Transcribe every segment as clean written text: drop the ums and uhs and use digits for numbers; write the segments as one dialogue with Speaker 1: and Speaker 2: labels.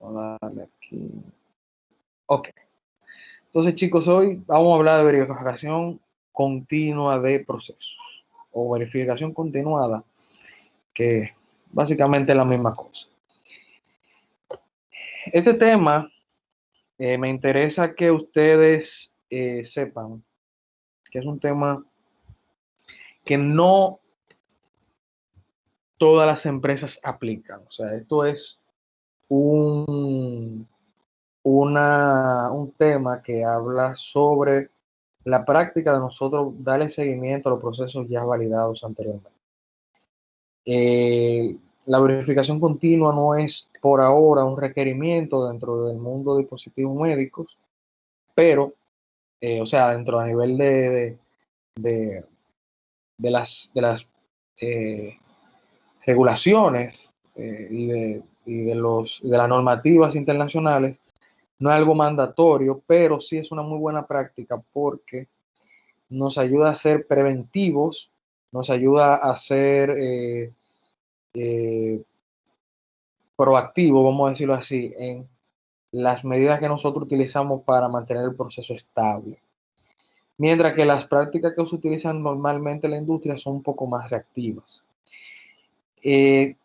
Speaker 1: Vamos a darle aquí. Ok. Entonces, chicos, hoy vamos a hablar de verificación continua de procesos o verificación continuada, que básicamente es la misma cosa. Este tema me interesa que ustedes sepan que es un tema que no todas las empresas aplican. O sea, esto es un, un tema que habla sobre la práctica de nosotros darle seguimiento a los procesos ya validados anteriormente. La verificación continua no es por ahora un requerimiento dentro del mundo de dispositivos médicos, pero, o sea, dentro a nivel de, de las eh, regulaciones de las normativas internacionales, no es algo mandatorio, pero sí es una muy buena práctica porque nos ayuda a ser preventivos, nos ayuda a ser eh, proactivos, vamos a decirlo así, en las medidas que nosotros utilizamos para mantener el proceso estable. Mientras que las prácticas que se utilizan normalmente en la industria son un poco más reactivas. Eh,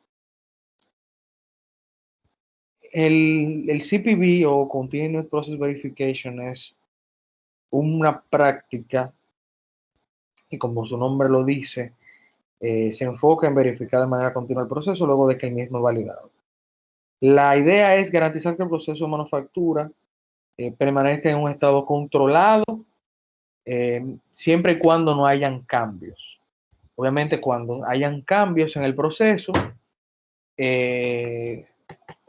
Speaker 1: el CPV o Continuous Process Verification es una práctica y, como su nombre lo dice, se enfoca en verificar de manera continua el proceso luego de que el mismo es validado. La idea es garantizar que el proceso de manufactura permanezca en un estado controlado siempre y cuando no hayan cambios. Obviamente, cuando hayan cambios en el proceso, eh,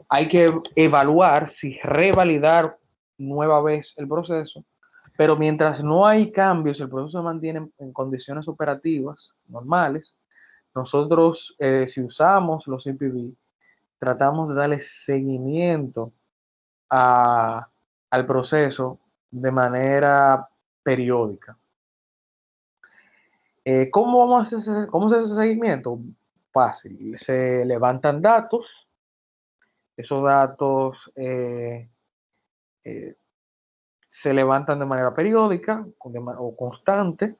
Speaker 1: hay que evaluar si revalidar nueva vez el proceso, pero mientras no hay cambios, el proceso se mantiene en condiciones operativas normales. Nosotros, si usamos los CPV, tratamos de darle seguimiento a, al proceso de manera periódica. ¿Cómo vamos a hacer, cómo se hace ese seguimiento? Fácil. Se levantan datos, esos datos se levantan de manera periódica o constante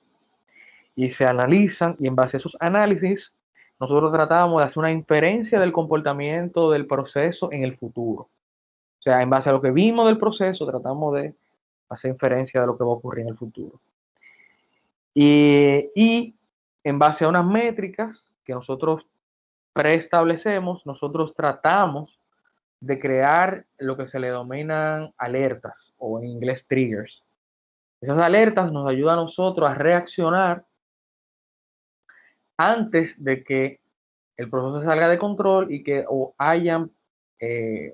Speaker 1: y se analizan, y en base a esos análisis nosotros tratamos de hacer una inferencia del comportamiento del proceso en el futuro. O sea, en base a lo que vimos del proceso, tratamos de hacer inferencia de lo que va a ocurrir en el futuro. Y en base a unas métricas que nosotros preestablecemos, nosotros tratamos de crear lo que se le denominan alertas o en inglés triggers. Esas alertas nos ayudan a nosotros a reaccionar antes de que el proceso salga de control y que o hayan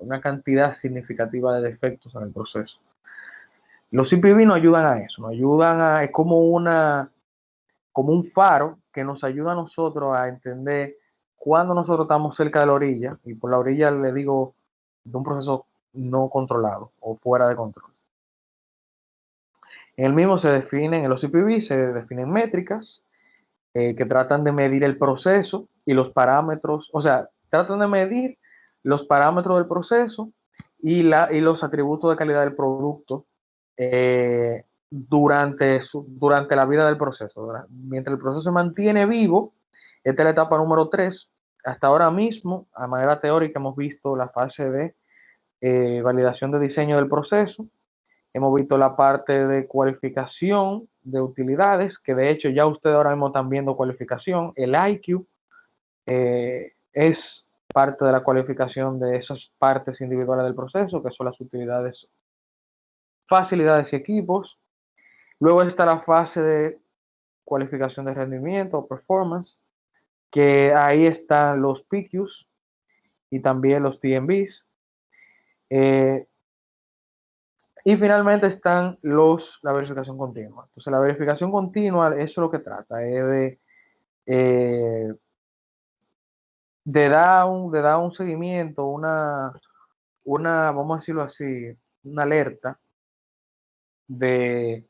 Speaker 1: una cantidad significativa de defectos en el proceso. Los CPV nos ayudan a eso, nos ayudan a, es como un faro que nos ayuda a nosotros a entender cuando nosotros estamos cerca de la orilla, y por la orilla le digo de un proceso no controlado o fuera de control. En el mismo se definen, en los CPV se definen métricas que tratan de medir el proceso y los parámetros, o sea, tratan de medir los parámetros del proceso y los atributos de calidad del producto durante la vida del proceso, ¿verdad? Mientras el proceso se mantiene vivo, esta es la etapa número 3. Hasta ahora mismo, a manera teórica, hemos visto la fase de validación de diseño del proceso. Hemos visto la parte de cualificación de utilidades, que de hecho ya ustedes ahora mismo están viendo cualificación. El IQ es parte de la cualificación de esas partes individuales del proceso, que son las utilidades, facilidades y equipos. Luego está la fase de cualificación de rendimiento o performance, que ahí están los PQs y también los TMBs. Y finalmente están la verificación continua. Entonces, la verificación continua, eso es lo que trata, es eh, de dar un seguimiento, vamos a decirlo así, una alerta de,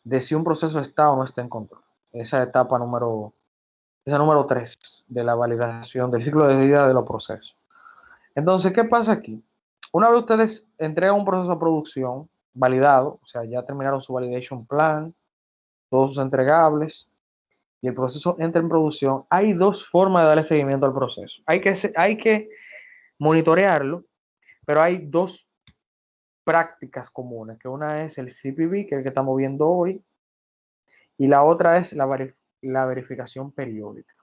Speaker 1: de si un proceso está o no está en control. Esa número 3 de la validación del ciclo de vida de los procesos. Entonces, ¿qué pasa aquí? Una vez ustedes entregan un proceso a producción validado, o sea, ya terminaron su validation plan, todos sus entregables, y el proceso entra en producción, hay dos formas de darle seguimiento al proceso. Hay que monitorearlo, pero hay dos prácticas comunes, que una es el CPV, que es el que estamos viendo hoy, y la otra es la verificación periódica.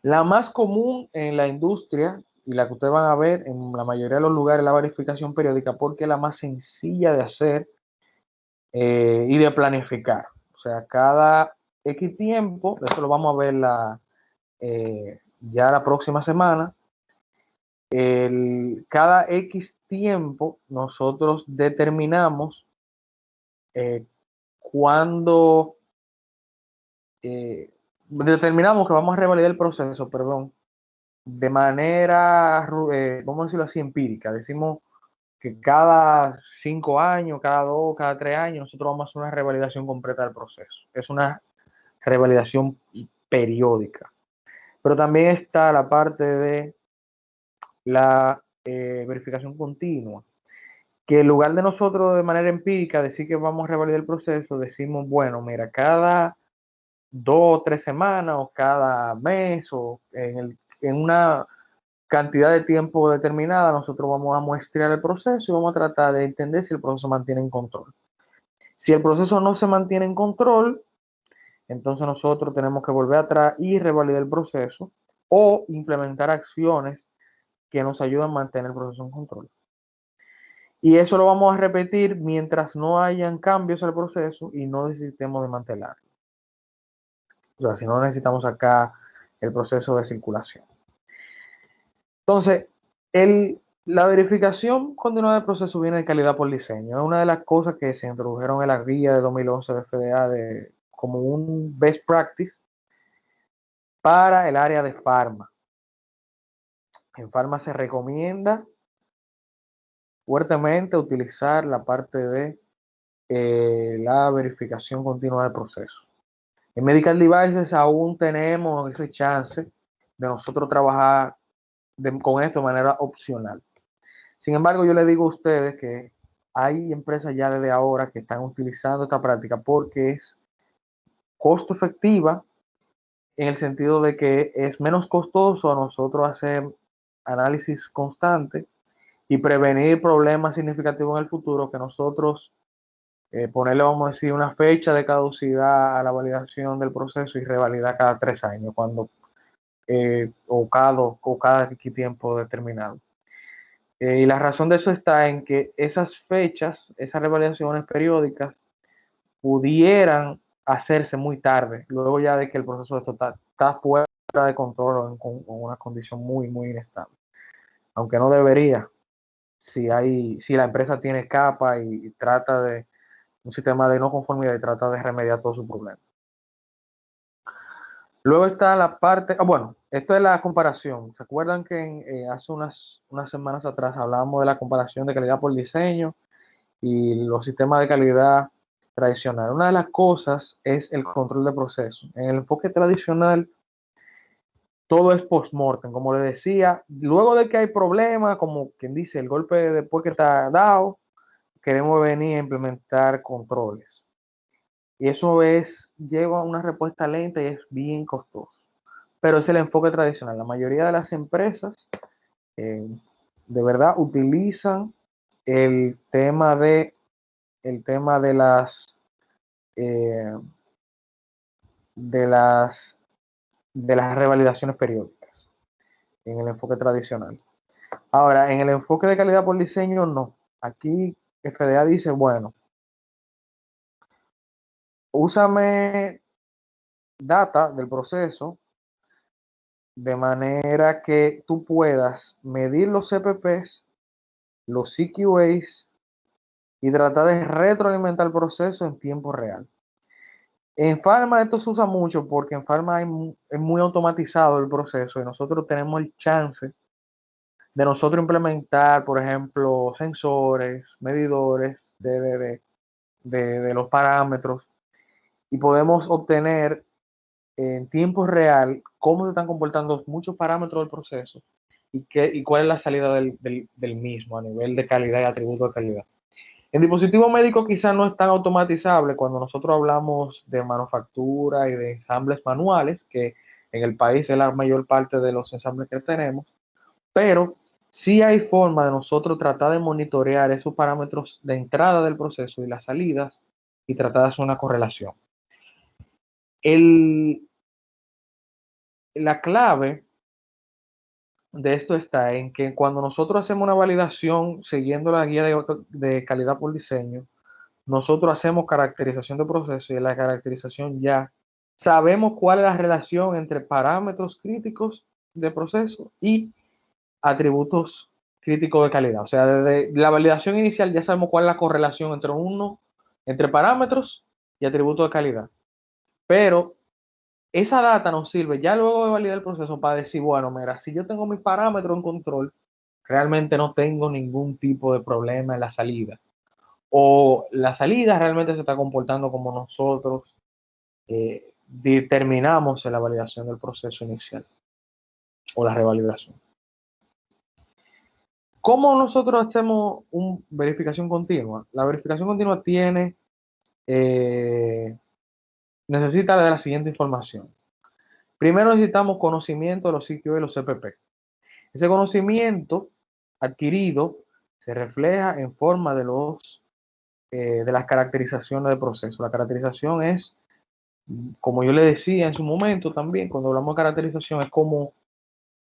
Speaker 1: La más común en la industria y la que ustedes van a ver en la mayoría de los lugares es la verificación periódica porque es la más sencilla de hacer y de planificar. O sea, cada X tiempo, eso lo vamos a ver ya la próxima semana, cada X tiempo nosotros determinamos cuándo determinamos que vamos a revalidar el proceso, perdón, de manera, vamos a decirlo así, empírica. Decimos que cada 5 años, cada 2, cada 3 años, nosotros vamos a hacer una revalidación completa del proceso. Es una revalidación periódica. Pero también está la parte de la verificación continua, que en lugar de nosotros de manera empírica decir que vamos a revalidar el proceso, decimos, bueno, mira, cada 2 o 3 semanas o cada mes o en una cantidad de tiempo determinada, nosotros vamos a muestrear el proceso y vamos a tratar de entender si el proceso se mantiene en control. Si el proceso no se mantiene en control, entonces nosotros tenemos que volver atrás y revalidar el proceso o implementar acciones que nos ayuden a mantener el proceso en control. Y eso lo vamos a repetir mientras no hayan cambios al proceso y no necesitemos desmantelarlo. O sea, si no necesitamos acá el proceso de circulación. Entonces, la verificación continua del proceso viene de calidad por diseño. Es una de las cosas que se introdujeron en la guía de 2011 de FDA como un best practice para el área de farma. En farma se recomienda fuertemente utilizar la parte de la verificación continua del proceso. En medical devices aún tenemos ese chance de nosotros trabajar con esto de manera opcional. Sin embargo, yo le digo a ustedes que hay empresas ya desde ahora que están utilizando esta práctica porque es costo efectiva en el sentido de que es menos costoso a nosotros hacer análisis constante y prevenir problemas significativos en el futuro que nosotros ponerle, vamos a decir, una fecha de caducidad a la validación del proceso y revalidar cada 3 años o cada tiempo determinado. Y la razón de eso está en que esas fechas, esas revalidaciones periódicas, pudieran hacerse muy tarde, luego ya de que el proceso está fuera de control o en una condición muy, muy inestable. Aunque no debería, si la empresa tiene capa y trata de un sistema de no conformidad y trata de remediar todos sus problemas. Luego está la parte, bueno, esto es la comparación. ¿Se acuerdan que hace unas semanas atrás hablábamos de la comparación de calidad por diseño y los sistemas de calidad tradicional? Una de las cosas es el control de proceso. En el enfoque tradicional, todo es post-mortem, como le decía, luego de que hay problemas, como quien dice, el golpe después que está dado, queremos venir a implementar controles. Y eso lleva a una respuesta lenta y es bien costoso. Pero es el enfoque tradicional. La mayoría de las empresas de verdad utilizan el tema de las eh, de las revalidaciones periódicas en el enfoque tradicional. Ahora, en el enfoque de calidad por diseño, no. Aquí FDA dice, bueno, úsame data del proceso de manera que tú puedas medir los CPPs, los CQAs y tratar de retroalimentar el proceso en tiempo real. En Pharma esto se usa mucho porque en Pharma es muy automatizado el proceso y nosotros tenemos el chance de nosotros implementar, por ejemplo, sensores, medidores de los parámetros y podemos obtener en tiempo real cómo se están comportando muchos parámetros del proceso y cuál es la salida del mismo a nivel de calidad y atributo de calidad. En dispositivos médicos quizás no es tan automatizable cuando nosotros hablamos de manufactura y de ensambles manuales, que en el país es la mayor parte de los ensambles que tenemos, pero sí hay forma de nosotros tratar de monitorear esos parámetros de entrada del proceso y las salidas y tratar de hacer una correlación. El, la clave de esto está en que cuando nosotros hacemos una validación siguiendo la guía de calidad por diseño, nosotros hacemos caracterización de proceso y en la caracterización ya sabemos cuál es la relación entre parámetros críticos de proceso y atributos críticos de calidad. O sea, desde la validación inicial ya sabemos cuál es la correlación entre parámetros y atributos de calidad. Pero esa data nos sirve ya luego de validar el proceso para decir, bueno, mira, si yo tengo mis parámetros en control, realmente no tengo ningún tipo de problema en la salida. O la salida realmente se está comportando como nosotros determinamos en la validación del proceso inicial o la revalidación. ¿Cómo nosotros hacemos una verificación continua? La verificación continua necesita de la siguiente información. Primero necesitamos conocimiento de los CQB y los CPP. Ese conocimiento adquirido se refleja en forma de las caracterizaciones del proceso. La caracterización es, como yo le decía en su momento también, cuando hablamos de caracterización, es como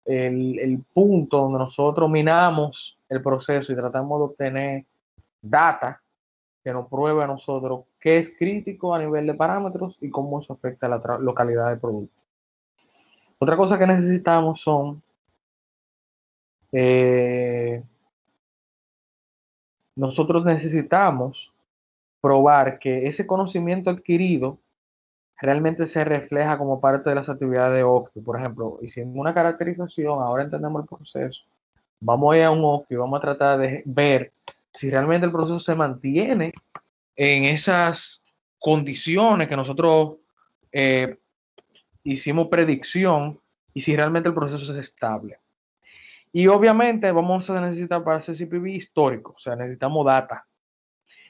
Speaker 1: el punto donde nosotros minamos el proceso y tratamos de obtener data que nos pruebe a nosotros qué es crítico a nivel de parámetros y cómo eso afecta a la localidad del producto. Otra cosa que necesitamos son nosotros necesitamos probar que ese conocimiento adquirido realmente se refleja como parte de las actividades de OCTI. Por ejemplo, hicimos una caracterización, ahora entendemos el proceso, vamos a ir a un OCTI, vamos a tratar de ver si realmente el proceso se mantiene en esas condiciones que nosotros eh, hicimos predicción y si realmente el proceso es estable. Y obviamente vamos a necesitar para hacer CPV histórico, o sea, necesitamos data.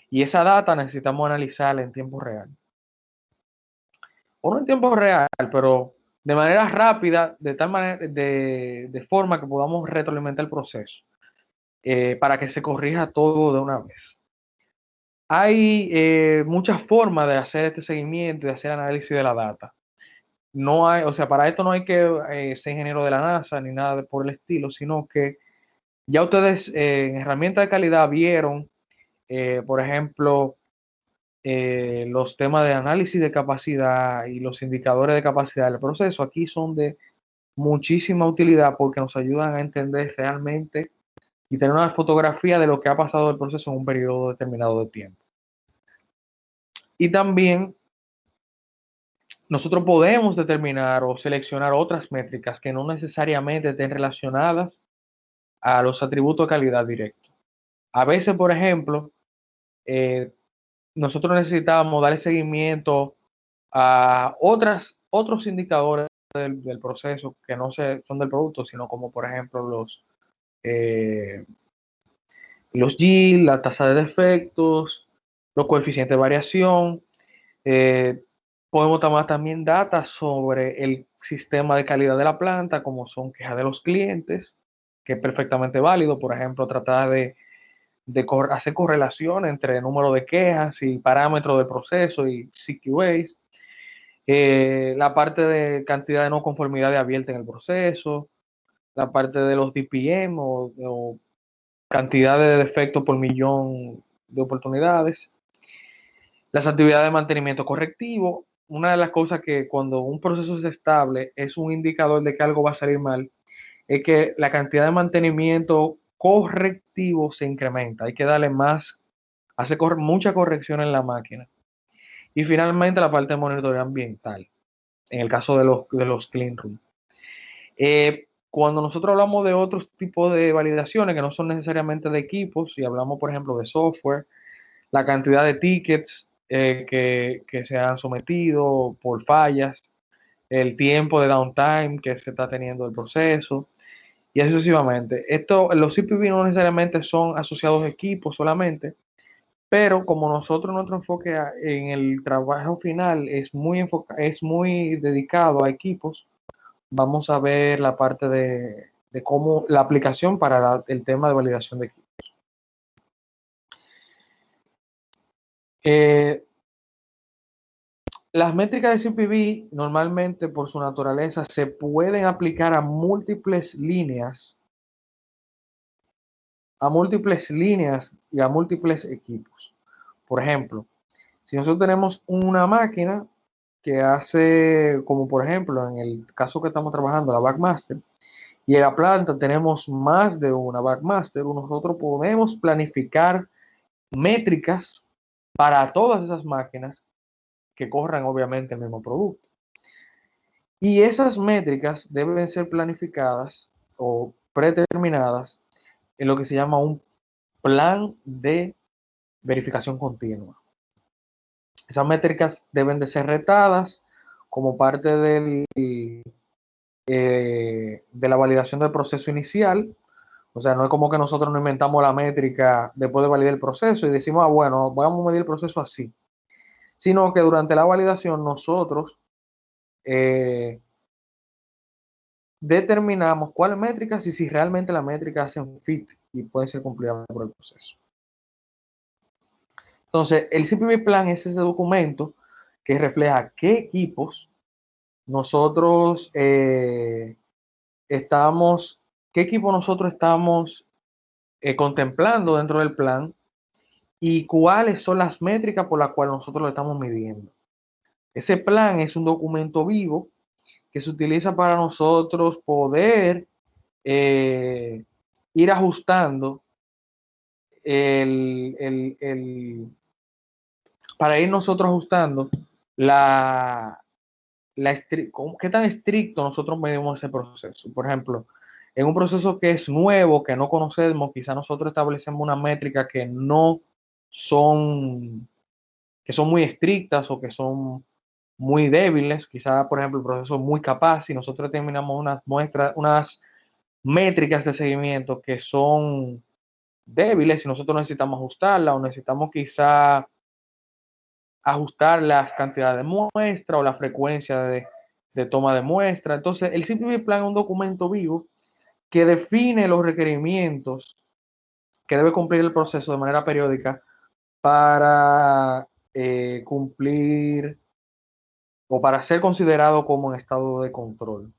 Speaker 1: Y esa data necesitamos analizarla en tiempo real. O no en tiempo real, pero de manera rápida, de tal manera, de forma que podamos retroalimentar el proceso para que se corrija todo de una vez. Hay muchas formas de hacer este seguimiento y de hacer análisis de la data. No hay, o sea, para esto no hay que ser ingeniero de la NASA ni nada por el estilo, sino que ya ustedes en herramientas de calidad vieron, por ejemplo, los temas de análisis de capacidad y los indicadores de capacidad del proceso. Aquí son de muchísima utilidad porque nos ayudan a entender realmente y tener una fotografía de lo que ha pasado del proceso en un periodo determinado de tiempo. Y también nosotros podemos determinar o seleccionar otras métricas que no necesariamente estén relacionadas a los atributos de calidad directos. A veces, por ejemplo, eh, nosotros necesitamos darle seguimiento a otros indicadores del proceso que no son del producto, sino como por ejemplo los yield, la tasa de defectos, los coeficientes de variación. Eh, Podemos tomar también datos sobre el sistema de calidad de la planta, como son quejas de los clientes, que es perfectamente válido. Por ejemplo, tratar de hacer correlación entre el número de quejas y parámetros de proceso y CQAs. La parte de cantidad de no conformidad abierta en el proceso, la parte de los DPM o cantidad de defectos por millón de oportunidades, las actividades de mantenimiento correctivo. Una de las cosas que cuando un proceso es estable es un indicador de que algo va a salir mal, es que la cantidad de mantenimiento correctivo se incrementa. Hay que darle más, hace mucha corrección en la máquina. Y finalmente la parte de monitoreo ambiental, en el caso de los clean room. Cuando nosotros hablamos de otros tipos de validaciones que no son necesariamente de equipos, y hablamos, por ejemplo, de software, la cantidad de tickets que se han sometido por fallas, el tiempo de downtime que se está teniendo el proceso, y así sucesivamente. Los CPV no necesariamente son asociados a equipos solamente, pero como nosotros nuestro enfoque en el trabajo final es muy dedicado a equipos, vamos a ver la parte de cómo la aplicación para el tema de validación de equipos. Las métricas de CPV normalmente por su naturaleza se pueden aplicar a múltiples líneas y a múltiples equipos. Por ejemplo, si nosotros tenemos una máquina que hace, como por ejemplo en el caso que estamos trabajando, la Backmaster, y en la planta tenemos más de una Backmaster, nosotros podemos planificar métricas para todas esas máquinas que corran obviamente el mismo producto. Y esas métricas deben ser planificadas o predeterminadas en lo que se llama un plan de verificación continua. Esas métricas deben de ser retadas como parte de la validación del proceso inicial. O sea, no es como que nosotros no inventamos la métrica después de validar el proceso y decimos, bueno, vamos a medir el proceso así. Sino que durante la validación nosotros eh, determinamos cuáles métricas y si realmente las métricas hacen fit y pueden ser cumplidas por el proceso. Entonces, el CPV Plan es ese documento que refleja qué equipos nosotros estamos, qué equipo nosotros estamos contemplando dentro del plan y cuáles son las métricas por las cuales nosotros lo estamos midiendo. Ese plan es un documento vivo que se utiliza para nosotros poder eh, ir ajustando para ir nosotros ajustando la, qué tan estricto nosotros medimos ese proceso. Por ejemplo, en un proceso que es nuevo, que no conocemos, quizá nosotros establecemos una métrica son, que son muy estrictas o que son muy débiles. Quizá, por ejemplo, el proceso es muy capaz y nosotros determinamos unas métricas de seguimiento que son débiles y nosotros necesitamos ajustarla o necesitamos quizá ajustar las cantidades de muestra o la frecuencia de toma de muestra. Entonces, el CPV Plan es un documento vivo que define los requerimientos que debe cumplir el proceso de manera periódica para cumplir o para ser considerado como en estado de control.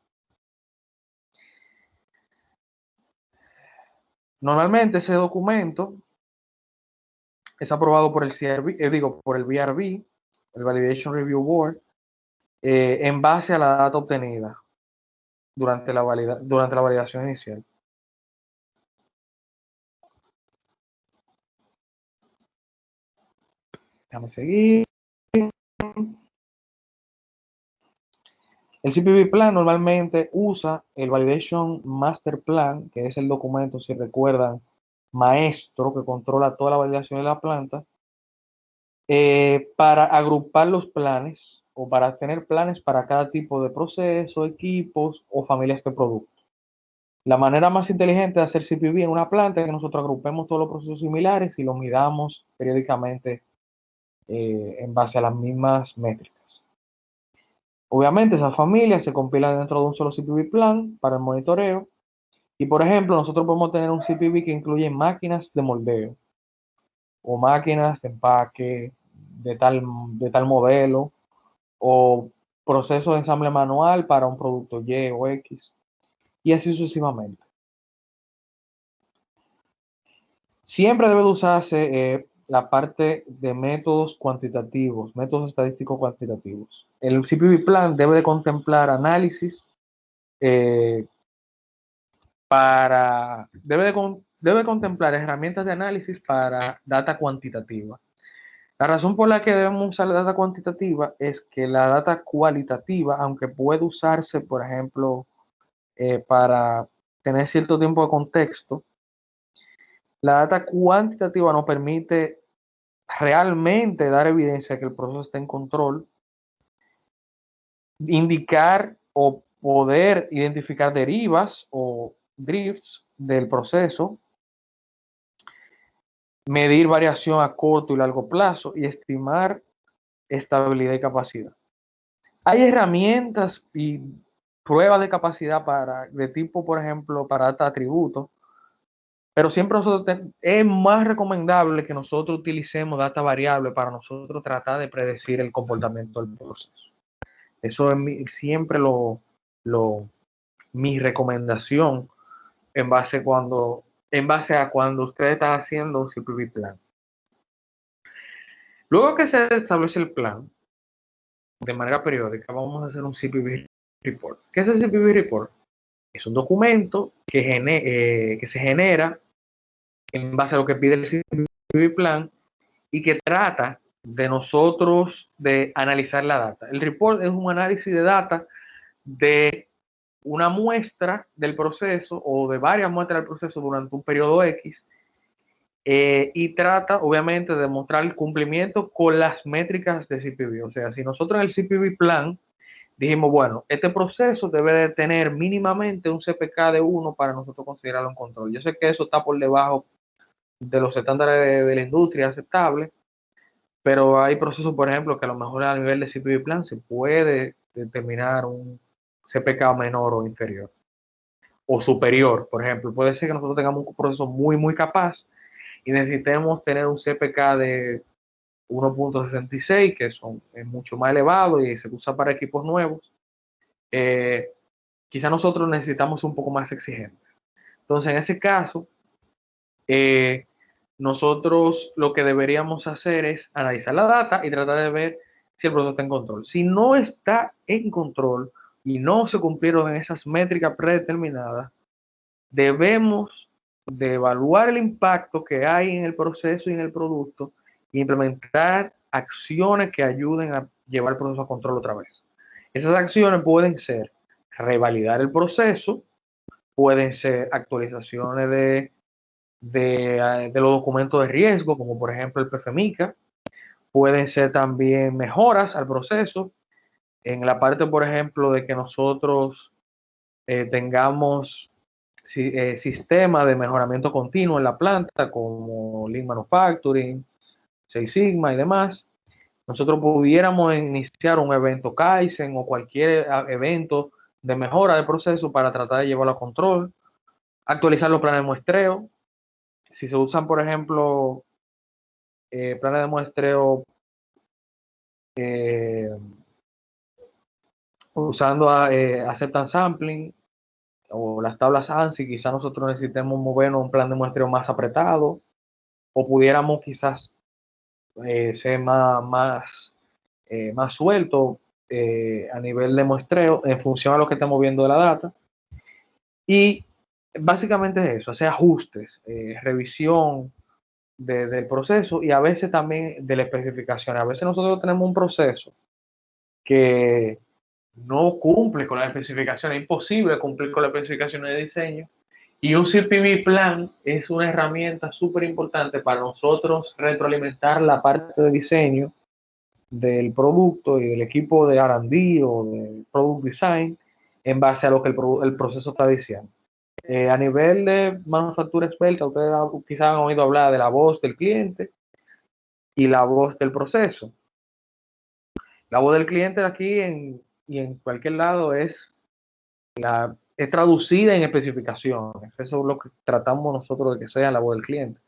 Speaker 1: Normalmente ese documento es aprobado por el CRB, por el VRB, el Validation Review Board, en base a la data obtenida durante la validación inicial. Déjame seguir. El CPV Plan normalmente usa el Validation Master Plan, que es el documento, si recuerdan, maestro que controla toda la validación de la planta, para agrupar los planes o para tener planes para cada tipo de proceso, equipos o familias de productos. La manera más inteligente de hacer CPV en una planta es que nosotros agrupemos todos los procesos similares y los midamos periódicamente en base a las mismas métricas. Obviamente esas familias se compilan dentro de un solo CPV plan para el monitoreo. Y por ejemplo, nosotros podemos tener un CPV que incluye máquinas de moldeo o máquinas de empaque de tal modelo o proceso de ensamble manual para un producto Y o X y así sucesivamente. Siempre debe de usarse la parte de métodos cuantitativos, métodos estadísticos cuantitativos. El CPV plan debe de contemplar análisis eh, debe contemplar herramientas de análisis para data cuantitativa. La razón por la que debemos usar la data cuantitativa es que la data cualitativa, aunque puede usarse, por ejemplo, para tener cierto tiempo de contexto, la data cuantitativa nos permite realmente dar evidencia de que el proceso está en control, indicar o poder identificar derivas o drifts del proceso, medir variación a corto y largo plazo y estimar estabilidad y capacidad. Hay herramientas y pruebas de capacidad de tipo, por ejemplo, para data atributos, pero siempre es más recomendable que nosotros utilicemos data variable para nosotros tratar de predecir el comportamiento del proceso. Eso es siempre mi recomendación en base a cuando usted está haciendo un CPV plan. Luego que se establece el plan de manera periódica, vamos a hacer un CPV report. ¿Qué es el CPV report? Es un documento que se genera en base a lo que pide el CPV plan y que trata de nosotros de analizar la data. El report es un análisis de data de una muestra del proceso o de varias muestras del proceso durante un periodo X, y trata obviamente de mostrar el cumplimiento con las métricas de CPV. O sea, si nosotros en el CPV plan dijimos, bueno, este proceso debe de tener mínimamente un CPK de 1 para nosotros considerarlo en control. Yo sé que eso está por debajo de los estándares de la industria aceptables, pero hay procesos, por ejemplo, que a lo mejor a nivel de CPV plan se puede determinar un CPK menor o inferior o superior. Por ejemplo, puede ser que nosotros tengamos un proceso muy capaz y necesitemos tener un CPK de 1.66, que es mucho más elevado y se usa para equipos nuevos. Quizá nosotros necesitamos un poco más exigentes. Entonces, en ese caso, nosotros lo que deberíamos hacer es analizar la data y tratar de ver si el proceso está en control. Si no está en control y no se cumplieron esas métricas predeterminadas, debemos de evaluar el impacto que hay en el proceso y en el producto e implementar acciones que ayuden a llevar el proceso a control otra vez. Esas acciones pueden ser revalidar el proceso, pueden ser actualizaciones de los documentos de riesgo, como por ejemplo el PFMICA, pueden ser también mejoras al proceso, en la parte, por ejemplo, de que nosotros tengamos sistemas de mejoramiento continuo en la planta, como Lean Manufacturing, Six Sigma y demás. Nosotros pudiéramos iniciar un evento Kaizen o cualquier evento de mejora del proceso para tratar de llevarlo a control, actualizar los planes de muestreo. Si se usan, por ejemplo, planes de muestreo eh, usando Acceptance Sampling o las tablas ANSI, quizás nosotros necesitemos movernos un plan de muestreo más apretado o pudiéramos quizás ser más suelto a nivel de muestreo en función a lo que estemos viendo de la data. Y básicamente es eso, hacer ajustes, revisión del proceso y a veces también de la especificación. A veces nosotros tenemos un proceso que no cumple con las especificaciones, es imposible cumplir con las especificaciones de diseño. Y un CPV plan es una herramienta súper importante para nosotros retroalimentar la parte de diseño del producto y del equipo de R&D o de Product Design en base a lo que el proceso está diciendo. A nivel de manufactura experta, ustedes quizás han oído hablar de la voz del cliente y la voz del proceso. La voz del cliente aquí y en cualquier lado es traducida en especificaciones. Eso es lo que tratamos nosotros de que sea la voz del cliente.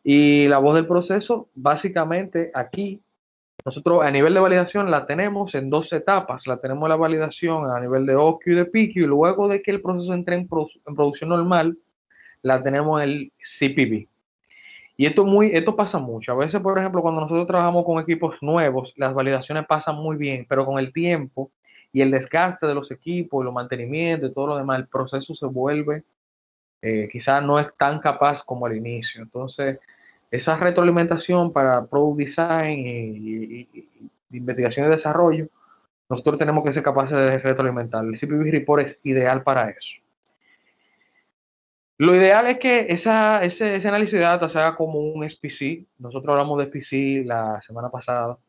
Speaker 1: Y la voz del proceso, básicamente aquí, nosotros a nivel de validación la tenemos en dos etapas. La tenemos la validación a nivel de OQ y de PQ y luego de que el proceso entre en producción normal, la tenemos en el CPV. Y esto pasa mucho. A veces, por ejemplo, cuando nosotros trabajamos con equipos nuevos, las validaciones pasan muy bien, pero con el tiempo y el desgaste de los equipos, y los mantenimientos y todo lo demás, el proceso se vuelve, quizás no es tan capaz como al inicio. Entonces, esa retroalimentación para Product Design y investigación y desarrollo, nosotros tenemos que ser capaces de retroalimentar. El CPV Report es ideal para eso. Lo ideal es que ese análisis de datos se haga como un SPC. Nosotros hablamos de SPC la semana pasada.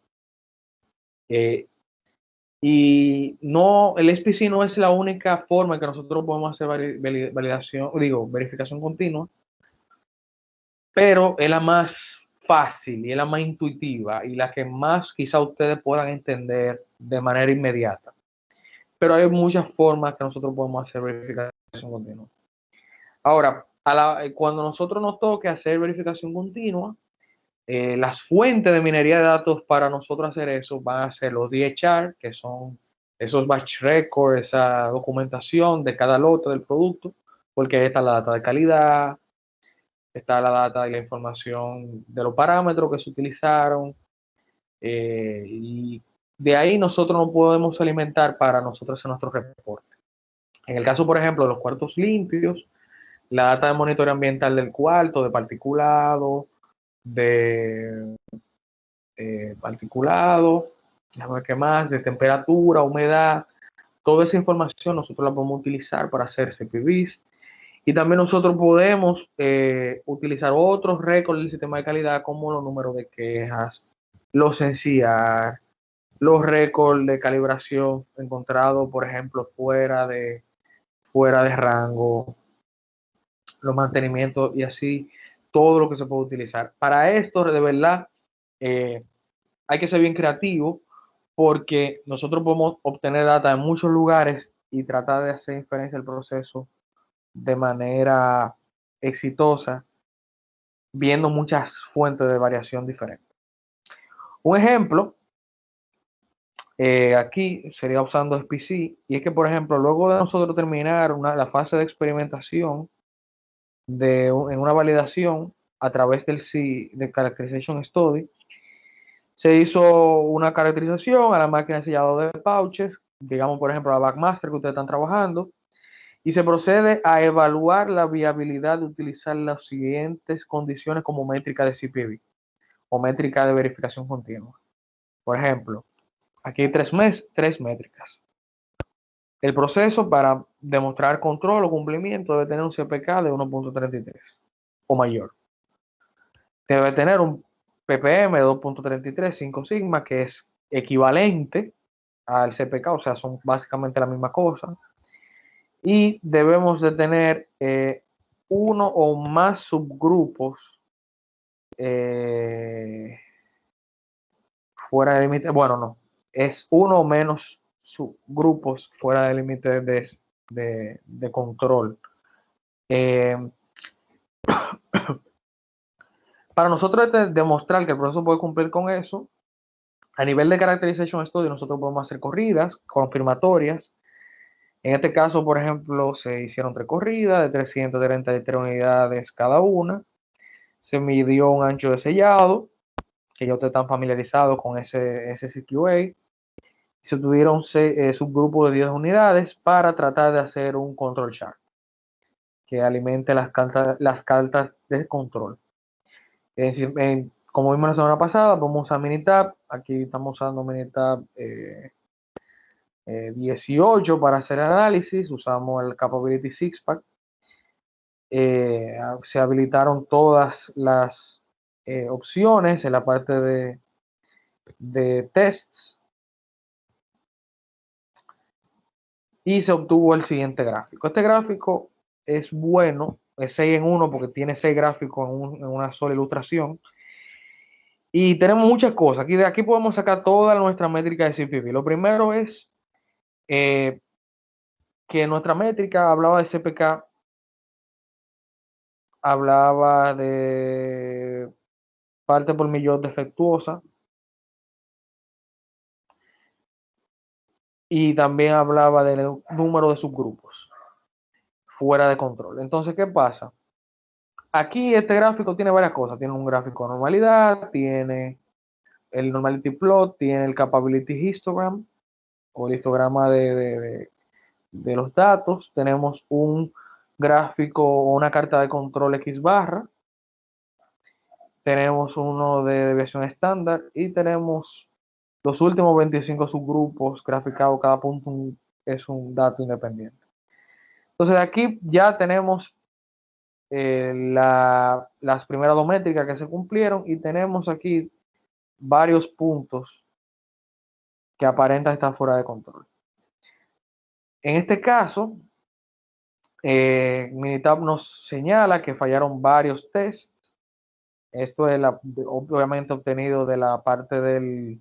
Speaker 1: Y no, el SPC no es la única forma en que nosotros podemos hacer validación, digo, verificación continua, pero es la más fácil y es la más intuitiva y la que más quizá ustedes puedan entender de manera inmediata. Pero hay muchas formas que nosotros podemos hacer verificación continua. Ahora, cuando nosotros nos toque hacer verificación continua, las fuentes de minería de datos para nosotros hacer eso van a ser los DHR, que son esos batch records, esa documentación de cada lote del producto, porque ahí está la data de calidad, está la data y la información de los parámetros que se utilizaron, y de ahí nosotros nos podemos alimentar para nosotros hacer nuestro reporte. En el caso, por ejemplo, de los cuartos limpios, la data de monitoreo ambiental del cuarto, de particulado, de particulado, déjame ver qué más, de temperatura, humedad, toda esa información nosotros la podemos utilizar para hacer CPVs. Y también nosotros podemos utilizar otros récords del sistema de calidad como los números de quejas, los NCR, los récords de calibración encontrados, por ejemplo, fuera de rango, los mantenimientos y así, todo lo que se puede utilizar. Para esto, de verdad, hay que ser bien creativo porque nosotros podemos obtener data en muchos lugares y tratar de hacer inferencia del proceso de manera exitosa, viendo muchas fuentes de variación diferentes. Un ejemplo, aquí sería usando SPC, y es que, por ejemplo, luego de nosotros terminar la fase de experimentación en una validación a través de Characterization Study, se hizo una caracterización a la máquina de sellado de pouches, digamos, por ejemplo, la Backmaster que ustedes están trabajando, y se procede a evaluar la viabilidad de utilizar las siguientes condiciones como métrica de CPV o métrica de verificación continua. Por ejemplo, aquí hay tres métricas. El proceso para demostrar control o cumplimiento debe tener un CPK de 1.33 o mayor. Debe tener un ppm de 2.33, 5 sigma, que es equivalente al CPK, o sea, son básicamente la misma cosa. Y debemos de tener uno o más subgrupos fuera del límite, bueno, no, es uno o menos subgrupos fuera del límite de control. Eh, para nosotros demostrar que el proceso puede cumplir con eso, a nivel de Characterization Study, nosotros podemos hacer corridas confirmatorias. En este caso, por ejemplo, se hicieron 3 corridas de 333 unidades cada una. Se midió un ancho de sellado, que ya ustedes están familiarizados con ese SCQA. Se tuvieron subgrupos de 10 unidades para tratar de hacer un control chart que alimente las cartas de control. Es decir, como vimos la semana pasada, vamos a usar Minitab. Aquí estamos usando Minitab 18 para hacer análisis. Usamos el Capability Sixpack. Se habilitaron todas las opciones en la parte de tests y se obtuvo el siguiente gráfico. Este gráfico es bueno, es 6 en 1 porque tiene 6 gráficos en una sola ilustración. Y tenemos muchas cosas. De aquí podemos sacar toda nuestra métrica de CPV. Lo primero es que nuestra métrica hablaba de CPK, hablaba de parte por millón defectuosa y también hablaba del número de subgrupos fuera de control. Entonces, ¿qué pasa? Aquí este gráfico tiene varias cosas. Tiene un gráfico de normalidad, tiene el normality plot, tiene el capability histogram o el histograma de los datos. Tenemos un gráfico o una carta de control X barra. Tenemos uno de deviación estándar y tenemos los últimos 25 subgrupos graficados. Cada punto es un dato independiente. Entonces aquí ya tenemos las primeras 2 métricas que se cumplieron y tenemos aquí varios puntos que aparenta estar fuera de control. En este caso, Minitab nos señala que fallaron varios tests. Esto es obviamente obtenido de la parte de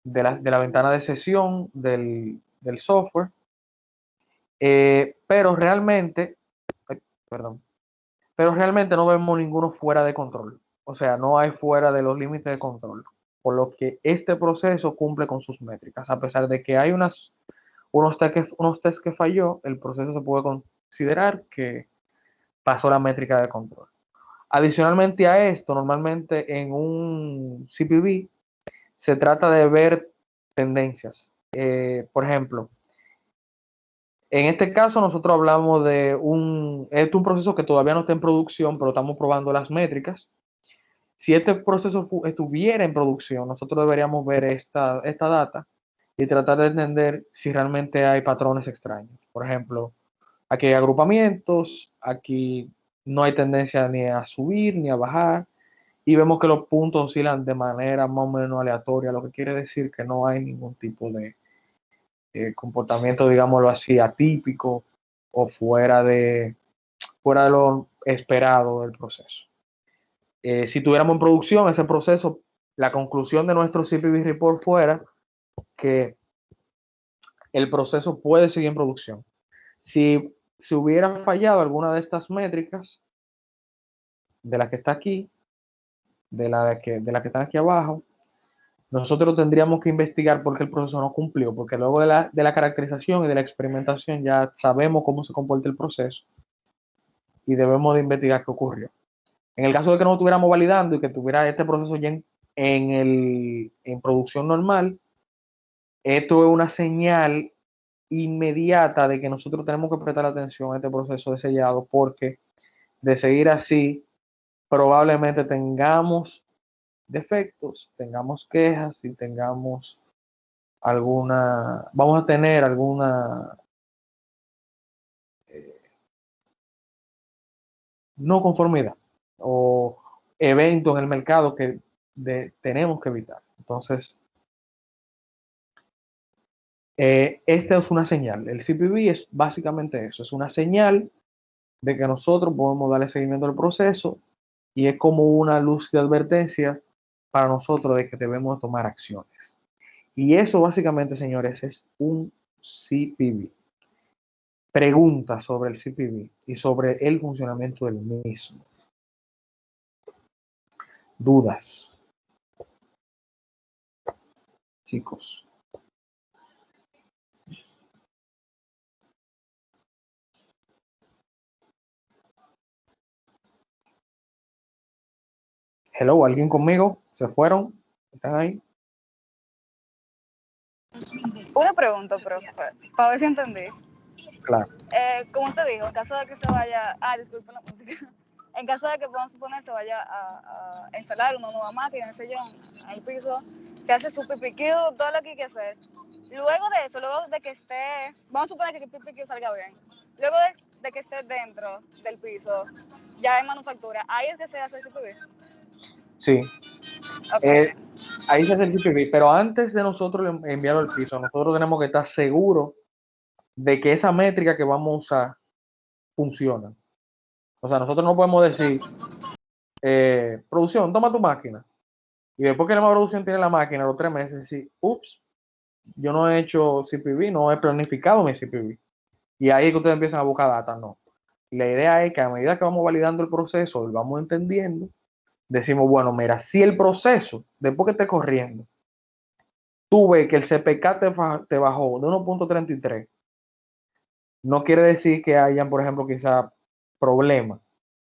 Speaker 1: la ventana de sesión del software. Pero realmente, perdón, pero realmente no vemos ninguno fuera de control. O sea, no hay fuera de los límites de control. Por lo que este proceso cumple con sus métricas. A pesar de que hay unos test que falló, el proceso se puede considerar que pasó la métrica de control. Adicionalmente a esto, normalmente en un CPV se trata de ver tendencias. Por ejemplo, en este caso nosotros hablamos de un proceso que todavía no está en producción, pero estamos probando las métricas. Si este proceso estuviera en producción, nosotros deberíamos ver esta data y tratar de entender si realmente hay patrones extraños. Por ejemplo, aquí hay agrupamientos, aquí no hay tendencia ni a subir ni a bajar, y vemos que los puntos oscilan de manera más o menos aleatoria, lo que quiere decir que no hay ningún tipo de comportamiento, digámoslo así, atípico o fuera de lo esperado del proceso. Si tuviéramos en producción ese proceso, la conclusión de nuestro CPV report fuera que el proceso puede seguir en producción. Si se hubiera fallado alguna de estas métricas, de la que está aquí, de la que están aquí abajo, nosotros tendríamos que investigar por qué el proceso no cumplió, porque luego de la caracterización y de la experimentación ya sabemos cómo se comporta el proceso y debemos de investigar qué ocurrió. En el caso de que no estuviéramos validando y que tuviera este proceso ya en producción normal, esto es una señal inmediata de que nosotros tenemos que prestar atención a este proceso de sellado, porque de seguir así, probablemente tengamos defectos, tengamos quejas y vamos a tener alguna no conformidad o eventos en el mercado que tenemos que evitar. Entonces, esta es una señal. El CPV es básicamente eso, es una señal de que nosotros podemos darle seguimiento al proceso y es como una luz de advertencia para nosotros de que debemos tomar acciones. Y eso básicamente, señores, es un CPV. Preguntas sobre el CPV y sobre el funcionamiento del mismo. Dudas, chicos. Hello, ¿alguien conmigo? ¿Se fueron? ¿Están ahí?
Speaker 2: Una pregunta, profe, para ver si entendí.
Speaker 1: Claro.
Speaker 2: Como te dijo, en caso de que se vaya... disculpen la música. En caso de que, vamos a suponer, se vaya a instalar una nueva máquina, en el piso, se hace su PPQ, todo lo que hay que hacer. Luego de eso, luego de que esté... Vamos a suponer que el PPQ salga bien. Luego de que esté dentro del piso, ya en manufactura, ahí es que se hace el CPV.
Speaker 1: Sí.
Speaker 2: Okay.
Speaker 1: Ahí se hace el CPV, pero antes de nosotros enviarlo al piso, nosotros tenemos que estar seguros de que esa métrica que vamos a usar funciona. O sea, nosotros no podemos decir, producción, toma tu máquina. Y después que la producción tiene la máquina, a los 3 meses, decir, ups, yo no he hecho CPV, no he planificado mi CPV. Y ahí es que ustedes empiezan a buscar data, no. La idea es que a medida que vamos validando el proceso y vamos entendiendo, decimos, bueno, mira, si el proceso, después que esté corriendo, tú ves que el CPK te bajó de 1.33, no quiere decir que hayan, por ejemplo, quizá problemas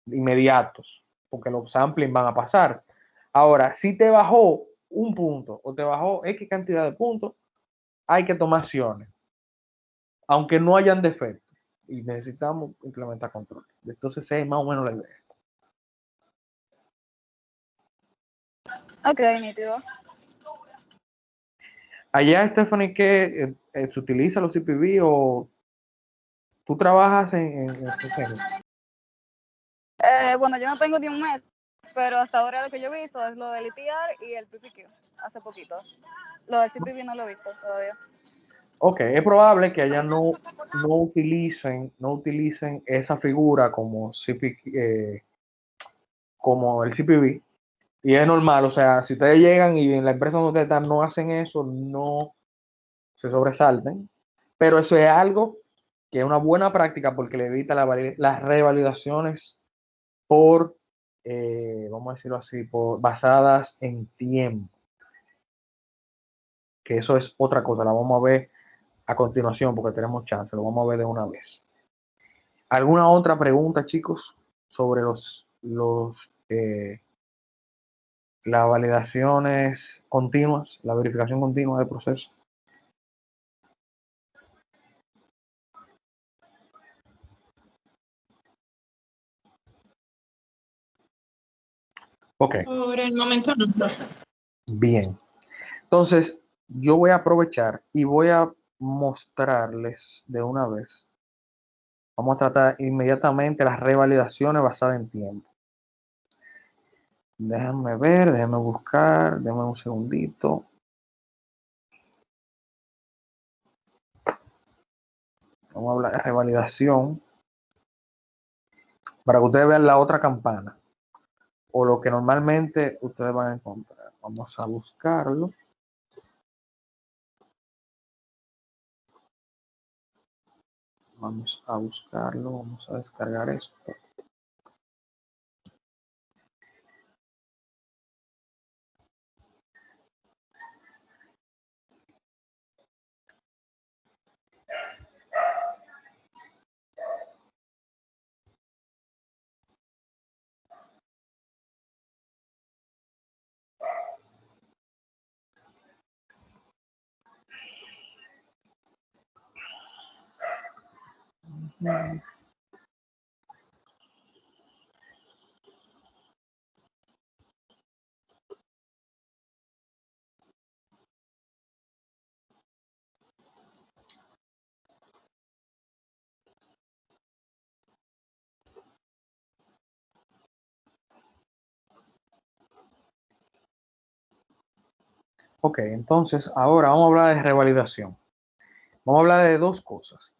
Speaker 1: inmediatos, porque los sampling van a pasar. Ahora, si te bajó un punto o te bajó X cantidad de puntos, hay que tomar acciones, aunque no hayan defectos, y necesitamos implementar control. Entonces, esa es más o menos la idea.
Speaker 2: Ok, nítido.
Speaker 1: Allá, Stephanie, ¿qué se utiliza los CPV o tú trabajas en
Speaker 2: Bueno, yo no tengo ni un mes, pero hasta ahora lo que yo he visto es lo del ETR y el PPQ. hace poquito. Lo del CPV no lo he visto todavía.
Speaker 1: Ok, es probable que allá no utilicen esa figura como como el CPV. Y es normal, o sea, si ustedes llegan y en la empresa donde ustedes están no hacen eso, no se sobresalten. Pero eso es algo que es una buena práctica porque le evita las revalidaciones por, vamos a decirlo así, basadas en tiempo. Que eso es otra cosa, la vamos a ver a continuación porque tenemos chance, lo vamos a ver de una vez. ¿Alguna otra pregunta, chicos, sobre las validaciones continuas, la verificación continua del proceso? Ok,
Speaker 3: Por el momento no, profe.
Speaker 1: bien. Entonces, yo voy a aprovechar y voy a mostrarles de una vez. Vamos a tratar inmediatamente las revalidaciones basadas en tiempo. Déjenme ver, déjenme buscar, déjenme un segundito. Vamos a hablar de revalidación para que ustedes vean la otra campana o lo que normalmente ustedes van a encontrar. Vamos a buscarlo. Vamos a buscarlo, vamos a descargar esto. Ok, entonces ahora vamos a hablar de revalidación. Vamos a hablar de dos cosas.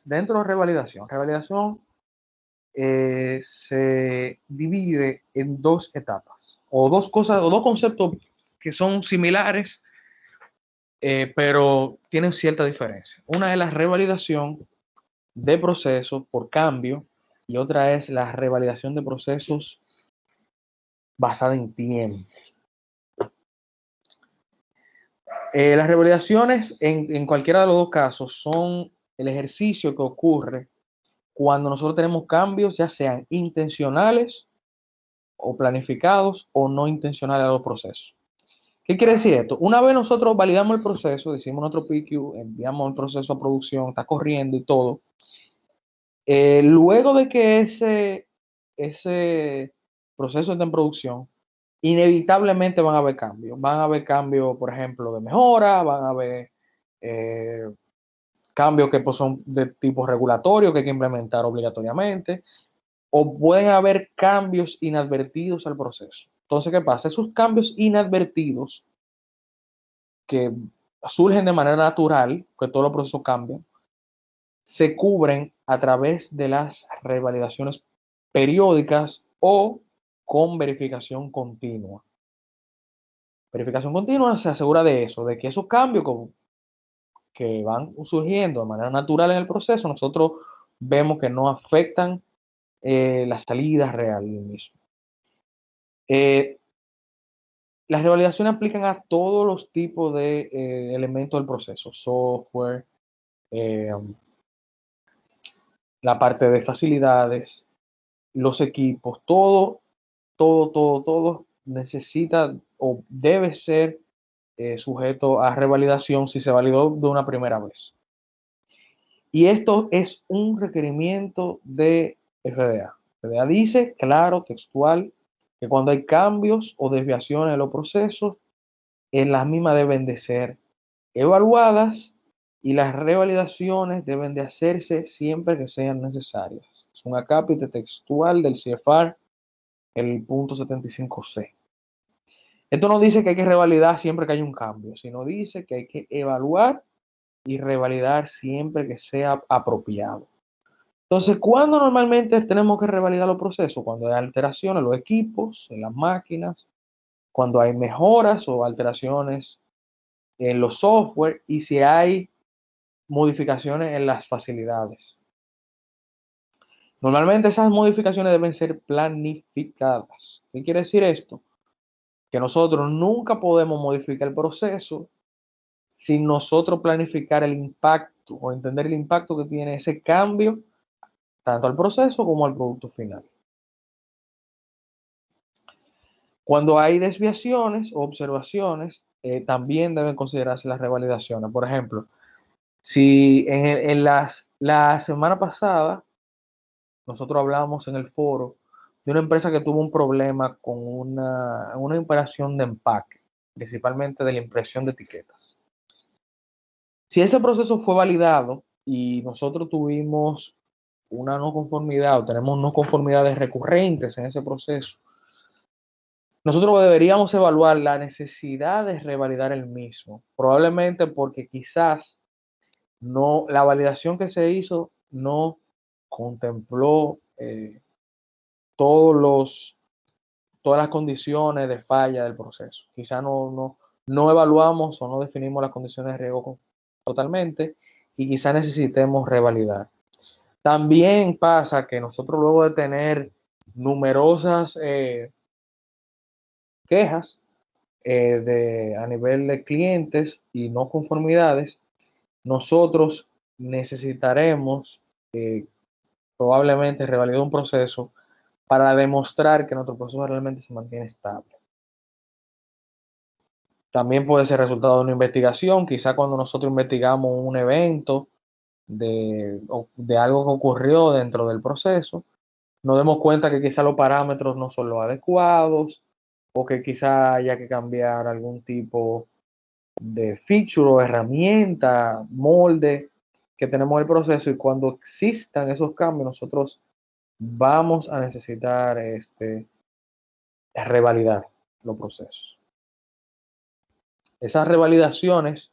Speaker 1: Dentro de revalidación se divide en dos etapas, o dos cosas, o dos conceptos que son similares, pero tienen cierta diferencia. Una es la revalidación de procesos por cambio y otra es la revalidación de procesos basada en tiempo. Las revalidaciones en cualquiera de los dos casos son el ejercicio que ocurre cuando nosotros tenemos cambios, ya sean intencionales o planificados o no intencionales a los procesos. ¿Qué quiere decir esto? Una vez nosotros validamos el proceso, decimos nuestro PQ, enviamos el proceso a producción, está corriendo y todo, luego de que ese proceso esté en producción, inevitablemente van a haber cambios. Van a haber cambios, por ejemplo, de mejora, van a haber eh, cambios que pues, son de tipo regulatorio que hay que implementar obligatoriamente, o pueden haber cambios inadvertidos al proceso. Entonces, ¿qué pasa? Esos cambios inadvertidos que surgen de manera natural, que todos los procesos cambian, se cubren a través de las revalidaciones periódicas o con verificación continua. Verificación continua se asegura de eso, de que esos cambios que van surgiendo de manera natural en el proceso, nosotros vemos que no afectan la salida real del mismo. Las revalidaciones aplican a todos los tipos de elementos del proceso, software, eh, la parte de facilidades, los equipos, todo necesita o debe ser sujeto a revalidación si se validó de una primera vez. Y esto es un requerimiento de FDA. FDA dice, claro, textual, que cuando hay cambios o desviaciones en los procesos, en las mismas deben de ser evaluadas y las revalidaciones deben de hacerse siempre que sean necesarias. Es un acápite textual del CFR, el punto 75C. Esto no dice que hay que revalidar siempre que hay un cambio, sino dice que hay que evaluar y revalidar siempre que sea apropiado. Entonces, ¿cuándo normalmente tenemos que revalidar los procesos? Cuando hay alteraciones en los equipos, en las máquinas, cuando hay mejoras o alteraciones en los software y si hay modificaciones en las facilidades. Normalmente esas modificaciones deben ser planificadas. ¿Qué quiere decir esto? Que nosotros nunca podemos modificar el proceso sin nosotros planificar el impacto o entender el impacto que tiene ese cambio tanto al proceso como al producto final. Cuando hay desviaciones o observaciones, también deben considerarse las revalidaciones. Por ejemplo, si la semana pasada nosotros hablamos en el foro de una empresa que tuvo un problema con una operación de empaque, principalmente de la impresión de etiquetas. Si ese proceso fue validado y nosotros tuvimos una no conformidad o tenemos no conformidades recurrentes en ese proceso, nosotros deberíamos evaluar la necesidad de revalidar el mismo, probablemente porque quizás no, la validación que se hizo no contempló todas las condiciones de falla del proceso. Quizás no evaluamos o no definimos las condiciones de riesgo totalmente y quizás necesitemos revalidar. También pasa que nosotros luego de tener numerosas quejas a nivel de clientes y no conformidades, nosotros necesitaremos probablemente revalidar un proceso para demostrar que nuestro proceso realmente se mantiene estable. También puede ser resultado de una investigación, quizá cuando nosotros investigamos un evento de algo que ocurrió dentro del proceso, nos demos cuenta que quizá los parámetros no son los adecuados o que quizá haya que cambiar algún tipo de feature o herramienta, molde que tenemos en el proceso y cuando existan esos cambios nosotros vamos a necesitar revalidar los procesos. Esas revalidaciones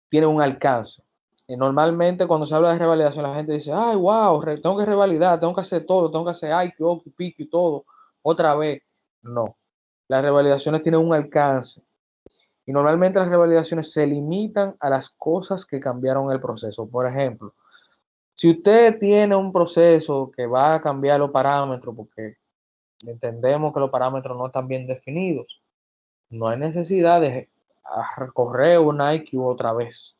Speaker 1: tienen un alcance. Y normalmente cuando se habla de revalidación la gente dice, ay, wow, tengo que revalidar, tengo que hacer todo, tengo que hacer IQ, OQ, PQ y todo, otra vez. No, las revalidaciones tienen un alcance. Y normalmente las revalidaciones se limitan a las cosas que cambiaron el proceso. Por ejemplo, si usted tiene un proceso que va a cambiar los parámetros porque entendemos que los parámetros no están bien definidos, no hay necesidad de recorrer un IQ otra vez,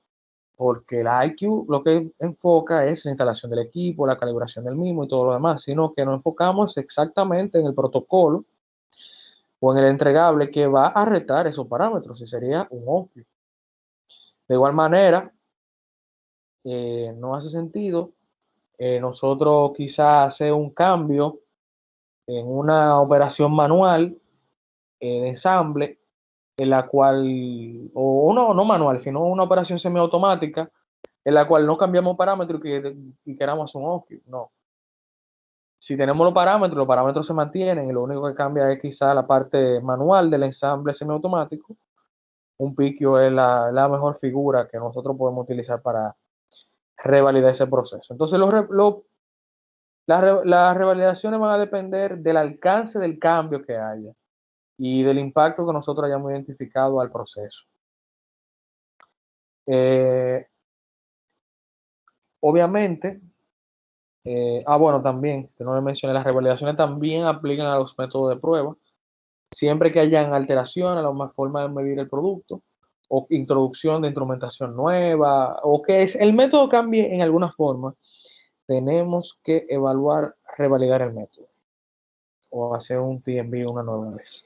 Speaker 1: porque el IQ lo que enfoca es la instalación del equipo, la calibración del mismo y todo lo demás, sino que nos enfocamos exactamente en el protocolo o en el entregable que va a retar esos parámetros y sería un OQ. De igual manera, no hace sentido nosotros quizás hacer un cambio en una operación manual de ensamble en la cual, o no manual, sino una operación semiautomática en la cual no cambiamos parámetros y queramos un OQ. No. Si tenemos los parámetros se mantienen y lo único que cambia es quizá la parte manual del ensamble semiautomático. Un piquio es la mejor figura que nosotros podemos utilizar para revalidar ese proceso. Entonces, las revalidaciones van a depender del alcance del cambio que haya y del impacto que nosotros hayamos identificado al proceso. Obviamente, bueno, también, que no le mencioné, las revalidaciones también aplican a los métodos de prueba, siempre que hayan alteraciones a la forma de medir el producto o introducción de instrumentación nueva o que el método cambie en alguna forma, tenemos que evaluar, revalidar el método o hacer un PMB una nueva vez.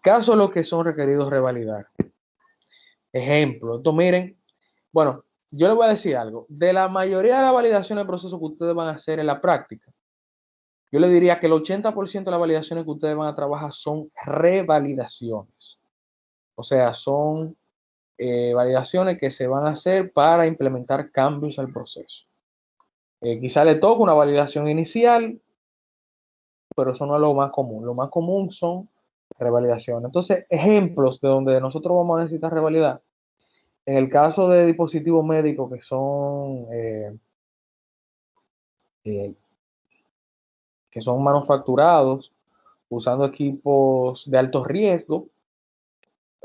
Speaker 1: Casos los que son requeridos revalidar. Ejemplo, esto miren, bueno, yo les voy a decir algo. De la mayoría de las validaciones de proceso que ustedes van a hacer en la práctica, yo les diría que el 80% de las validaciones que ustedes van a trabajar son revalidaciones. O sea, son validaciones que se van a hacer para implementar cambios al proceso. Quizá le toca una validación inicial, pero eso no es lo más común. Lo más común son revalidación. Entonces, ejemplos de donde nosotros vamos a necesitar revalidar. En el caso de dispositivos médicos eh, que son manufacturados usando equipos de alto riesgo,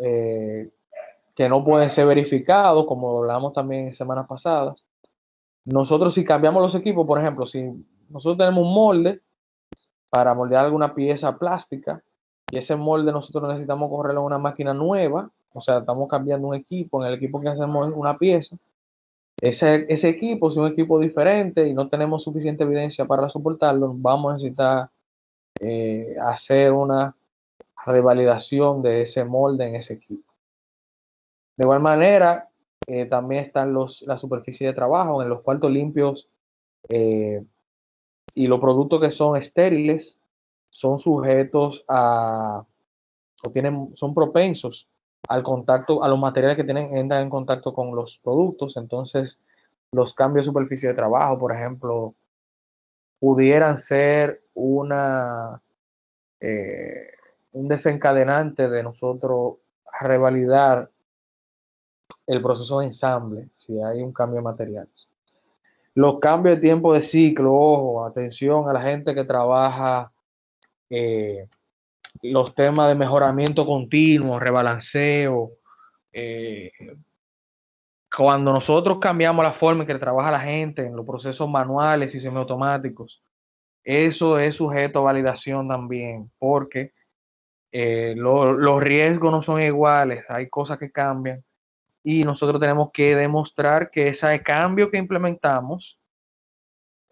Speaker 1: eh, que no pueden ser verificados, como hablamos también en semanas pasadas. Nosotros, si cambiamos los equipos, por ejemplo, si nosotros tenemos un molde para moldear alguna pieza plástica y ese molde nosotros necesitamos correrlo en una máquina nueva, o sea, estamos cambiando un equipo, en el equipo que hacemos una pieza, ese equipo, si es un equipo diferente y no tenemos suficiente evidencia para soportarlo, vamos a necesitar hacer una revalidación de ese molde en ese equipo. De igual manera, también están la superficie de trabajo, en los cuartos limpios y los productos que son estériles son sujetos son propensos al contacto, a los materiales que entran en contacto con los productos. Entonces, los cambios de superficie de trabajo, por ejemplo, pudieran ser un desencadenante de nosotros revalidar el proceso de ensamble si hay un cambio de materiales. Los cambios de tiempo de ciclo, ojo, atención a la gente que trabaja los temas de mejoramiento continuo, rebalanceo. Cuando nosotros cambiamos la forma en que trabaja la gente en los procesos manuales y semiautomáticos, eso es sujeto a validación también, porque los riesgos no son iguales, hay cosas que cambian y nosotros tenemos que demostrar que ese cambio que implementamos,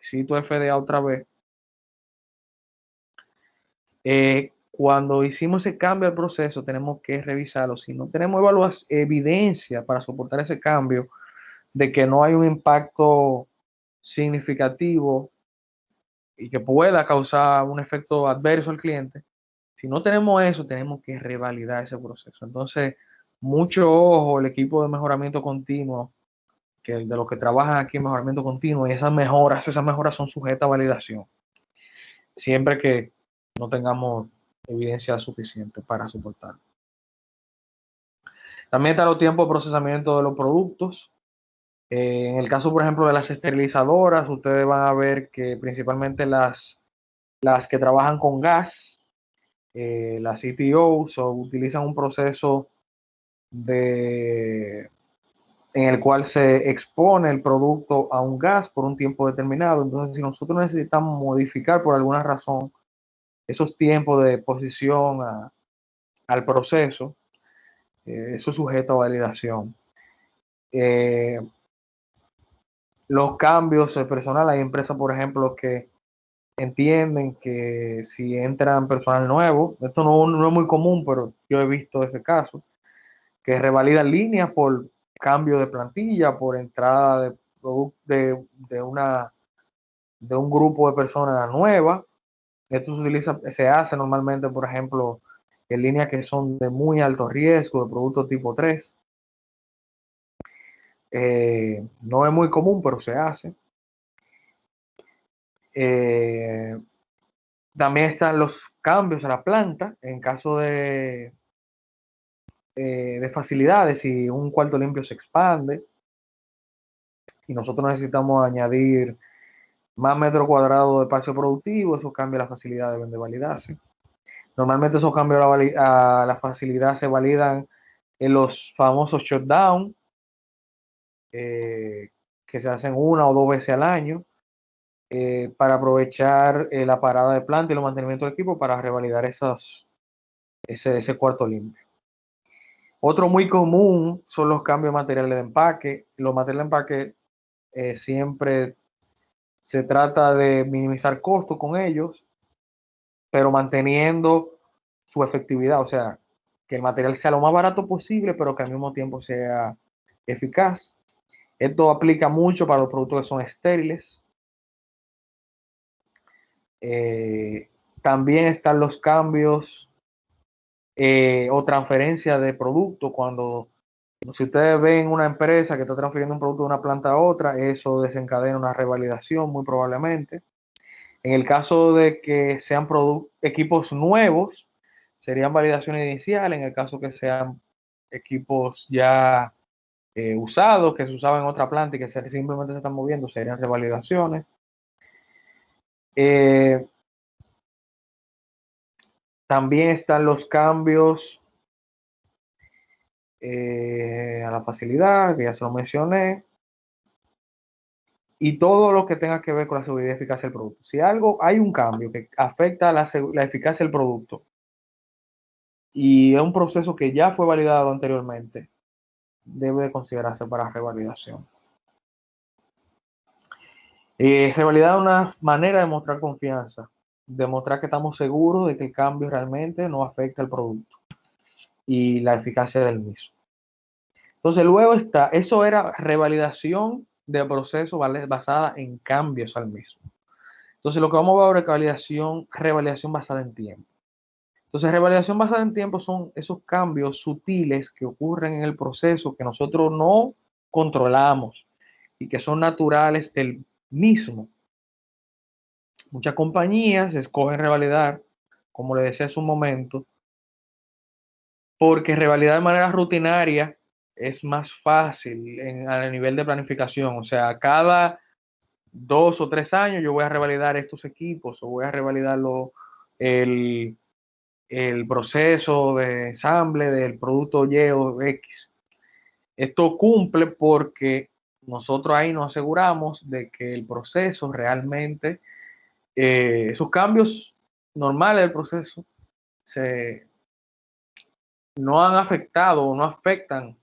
Speaker 1: cito FDA otra vez, cuando hicimos ese cambio al proceso tenemos que revisarlo. Si no tenemos evidencia para soportar ese cambio de que no hay un impacto significativo y que pueda causar un efecto adverso al cliente, si no tenemos eso, tenemos que revalidar ese proceso. Entonces, mucho ojo, el equipo de mejoramiento continuo, que de los que trabajan aquí en mejoramiento continuo, y esas mejoras son sujetas a validación, siempre que no tengamos evidencia suficiente para soportarlo. También están los tiempos de procesamiento de los productos. En el caso, por ejemplo, de las esterilizadoras, ustedes van a ver que principalmente las que trabajan con gas, las CTOs, utilizan un proceso en el cual se expone el producto a un gas por un tiempo determinado. Entonces, si nosotros necesitamos modificar por alguna razón esos tiempos de exposición al proceso, eso es sujeto a validación. Los cambios de personal, hay empresas, por ejemplo, que entienden que si entran personal nuevo, esto no es muy común, pero yo he visto ese caso, que revalidan líneas por cambio de plantilla, por entrada de un grupo de personas nuevas. Esto se hace normalmente, por ejemplo, en líneas que son de muy alto riesgo, de productos tipo 3. No es muy común, pero se hace. También están los cambios a la planta en caso de facilidades. Si un cuarto limpio se expande y nosotros necesitamos añadir más metros cuadrados de espacio productivo, esos cambios a la facilidad deben de validarse. Normalmente esos cambios a la facilidad se validan en los famosos shutdown, que se hacen una o dos veces al año, para aprovechar la parada de planta y los mantenimientos del equipo para revalidar ese cuarto limpio. Otro muy común son los cambios de materiales de empaque. Los materiales de empaque siempre se trata de minimizar costos con ellos, pero manteniendo su efectividad, o sea, que el material sea lo más barato posible, pero que al mismo tiempo sea eficaz. Esto aplica mucho para los productos que son estériles. También están los cambios o transferencia de producto. Si ustedes ven una empresa que está transfiriendo un producto de una planta a otra, eso desencadena una revalidación muy probablemente. En el caso de que sean equipos nuevos, serían validaciones iniciales, en el caso que sean equipos ya usados, que se usaban en otra planta y que simplemente se están moviendo, serían revalidaciones. También están los cambios a la facilidad, que ya se lo mencioné, y todo lo que tenga que ver con la seguridad y eficacia del producto. Si hay un cambio que afecta la eficacia del producto y es un proceso que ya fue validado anteriormente, debe de considerarse para revalidación. Revalidar es una manera de mostrar confianza, demostrar que estamos seguros de que el cambio realmente no afecta al producto y la eficacia del mismo. Entonces, luego está, eso era revalidación del proceso basada en cambios al mismo. Entonces, lo que vamos a ver ahora es revalidación basada en tiempo. Entonces, revalidación basada en tiempo son esos cambios sutiles que ocurren en el proceso que nosotros no controlamos y que son naturales del mismo. Muchas compañías escogen revalidar, como le decía hace un momento, porque revalidar de manera rutinaria es más fácil a nivel de planificación. O sea, cada 2 o 3 años yo voy a revalidar estos equipos o voy a revalidar el proceso de ensamble del producto Y o X. Esto cumple porque nosotros ahí nos aseguramos de que el proceso realmente, esos cambios normales del proceso, no han afectado o no afectan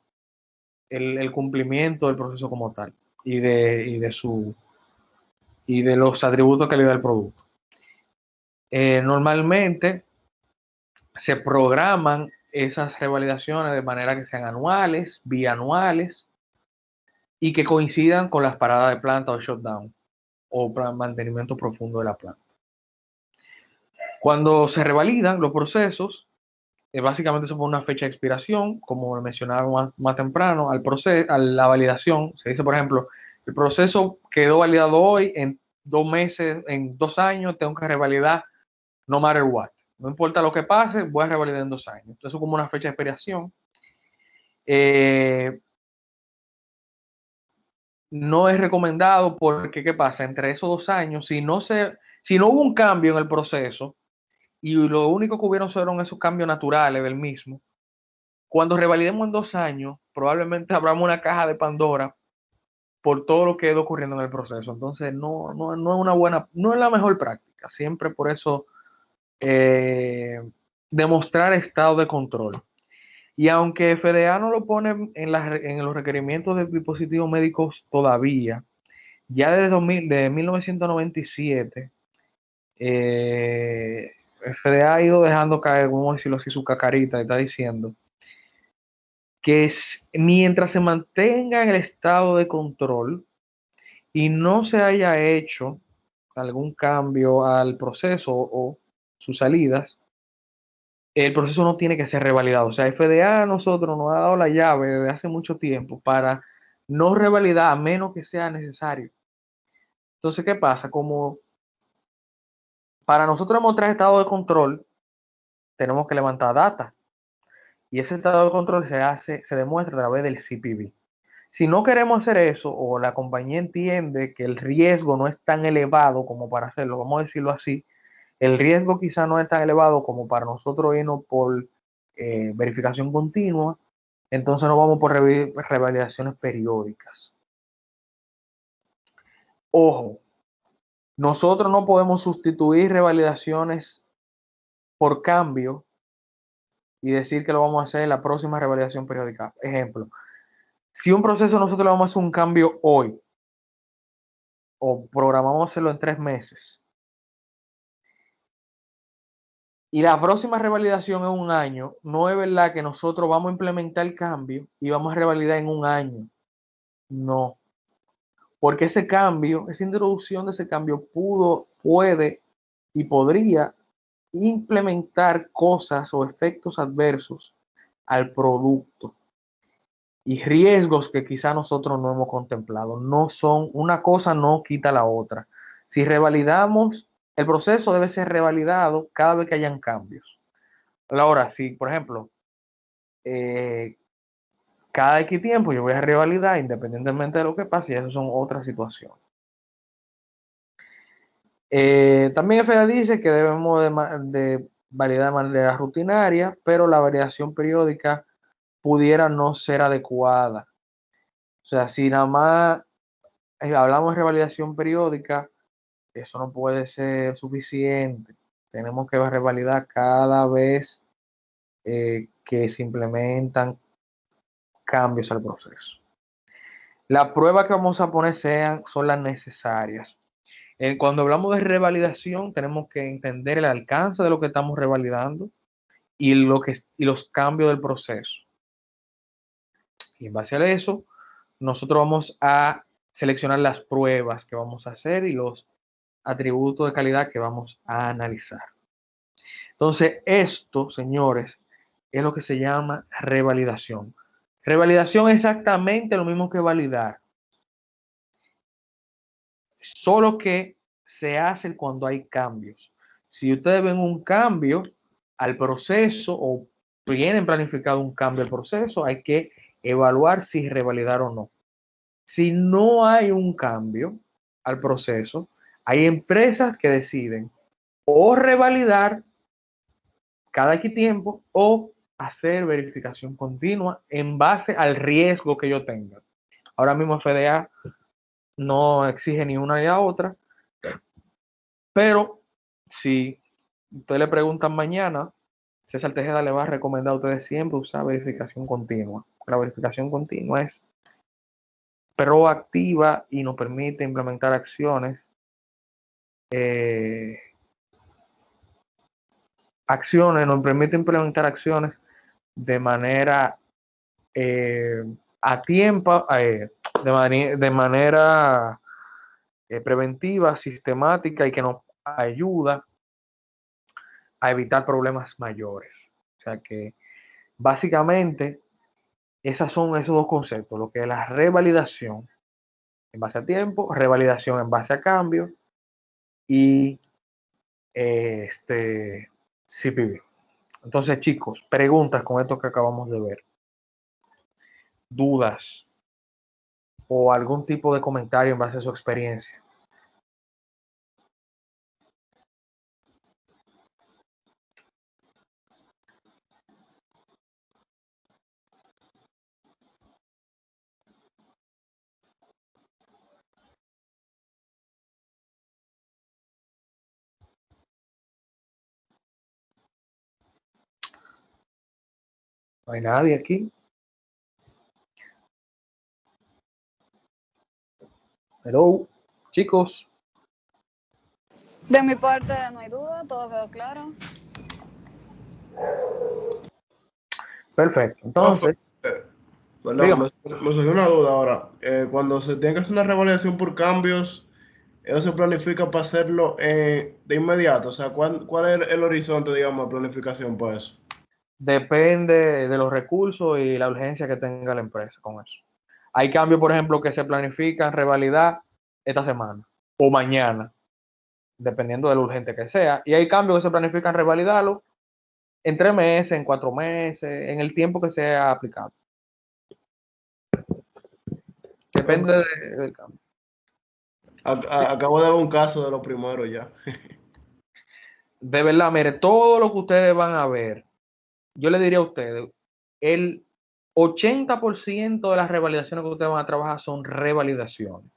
Speaker 1: el cumplimiento del proceso como tal y de los atributos que le da el producto. Normalmente se programan esas revalidaciones de manera que sean anuales, bianuales y que coincidan con las paradas de planta o shutdown o mantenimiento profundo de la planta. Cuando se revalidan los procesos, básicamente se pone una fecha de expiración, como mencionaba más temprano, a la validación. Se dice, por ejemplo, el proceso quedó validado hoy, en 2 meses, en 2 años, tengo que revalidar no matter what. No importa lo que pase, voy a revalidar en 2 años. Entonces, como una fecha de expiración. No es recomendado porque, ¿qué pasa? Entre esos 2 años, si no hubo un cambio en el proceso y lo único que hubieron fueron esos cambios naturales del mismo, cuando revalidemos en 2 años, probablemente abramos una caja de Pandora por todo lo que ha ido ocurriendo en el proceso. Entonces, no es una buena, no es la mejor práctica. Siempre por eso demostrar estado de control. Y aunque FDA no lo pone en los requerimientos de dispositivos médicos todavía, ya de 1997, FDA ha ido dejando caer, vamos a decirlo así, su cacarita, y está diciendo que mientras se mantenga en el estado de control y no se haya hecho algún cambio al proceso o sus salidas, el proceso no tiene que ser revalidado. O sea, FDA a nosotros nos ha dado la llave desde hace mucho tiempo para no revalidar a menos que sea necesario. Entonces, ¿qué pasa? Como para nosotros demostrar estado de control, tenemos que levantar data. Y ese estado de control se demuestra a través del CPV. Si no queremos hacer eso, o la compañía entiende que el riesgo no es tan elevado como para hacerlo, vamos a decirlo así, el riesgo quizá no es tan elevado como para nosotros irnos por verificación continua, entonces nos vamos por revalidaciones periódicas. Ojo, nosotros no podemos sustituir revalidaciones por cambio y decir que lo vamos a hacer en la próxima revalidación periódica. Ejemplo, si un proceso nosotros le vamos a hacer un cambio hoy o programamos hacerlo en 3 meses y la próxima revalidación en 1 año, no es verdad que nosotros vamos a implementar el cambio y vamos a revalidar en 1 año. No, porque ese cambio, esa introducción de ese cambio puede y podría implementar cosas o efectos adversos al producto y riesgos que quizá nosotros no hemos contemplado. No son, una cosa no quita la otra. Si revalidamos, el proceso debe ser revalidado cada vez que hayan cambios. Ahora, si, por ejemplo, cada X tiempo yo voy a revalidar independientemente de lo que pase, y eso son otras situaciones. También FDA dice que debemos de validar de manera rutinaria, pero la variación periódica pudiera no ser adecuada. O sea, si nada más hablamos de revalidación periódica, eso no puede ser suficiente. Tenemos que revalidar cada vez que se implementan cambios al proceso. Las pruebas que vamos a poner son las necesarias. Cuando hablamos de revalidación, tenemos que entender el alcance de lo que estamos revalidando y los cambios del proceso. Y en base a eso, nosotros vamos a seleccionar las pruebas que vamos a hacer y los atributos de calidad que vamos a analizar. Entonces, esto, señores, es lo que se llama revalidación. Revalidación es exactamente lo mismo que validar, solo que se hace cuando hay cambios. Si ustedes ven un cambio al proceso o tienen planificado un cambio al proceso, hay que evaluar si revalidar o no. Si no hay un cambio al proceso, hay empresas que deciden o revalidar cada X tiempo o hacer verificación continua en base al riesgo que yo tenga. Ahora mismo FDA no exige ni una ni la otra, pero si ustedes le preguntan mañana, César Tejeda le va a recomendar a ustedes siempre usar verificación continua. La verificación continua es proactiva y nos permite implementar acciones nos permite implementar acciones de manera a tiempo, de manera preventiva, sistemática y que nos ayuda a evitar problemas mayores. O sea que básicamente esos son esos dos conceptos, lo que es la revalidación en base a tiempo, revalidación en base a cambio y CPV. Entonces, chicos, preguntas con esto que acabamos de ver. Dudas o algún tipo de comentario en base a su experiencia. No hay nadie aquí. Hello, chicos.
Speaker 2: De mi parte no hay duda, todo quedó claro.
Speaker 1: Perfecto. Entonces,
Speaker 4: Perdón, me surgió una duda ahora. Cuando se tiene que hacer una revalidación por cambios, ¿eso se planifica para hacerlo de inmediato? O sea, ¿cuál es el horizonte, digamos, de planificación para eso?
Speaker 1: depende de los recursos y la urgencia que tenga la empresa con eso. Hay cambios, por ejemplo, que se planifican revalidar esta semana o mañana, dependiendo de lo urgente que sea. Y hay cambios que se planifican revalidarlo en 3 meses, en 4 meses, en el tiempo que sea aplicado. Depende del cambio.
Speaker 4: Acabo de ver un caso de lo primero ya.
Speaker 1: De verdad, mire, todo lo que ustedes van a ver, yo le diría a ustedes, el 80% de las revalidaciones que ustedes van a trabajar son revalidaciones.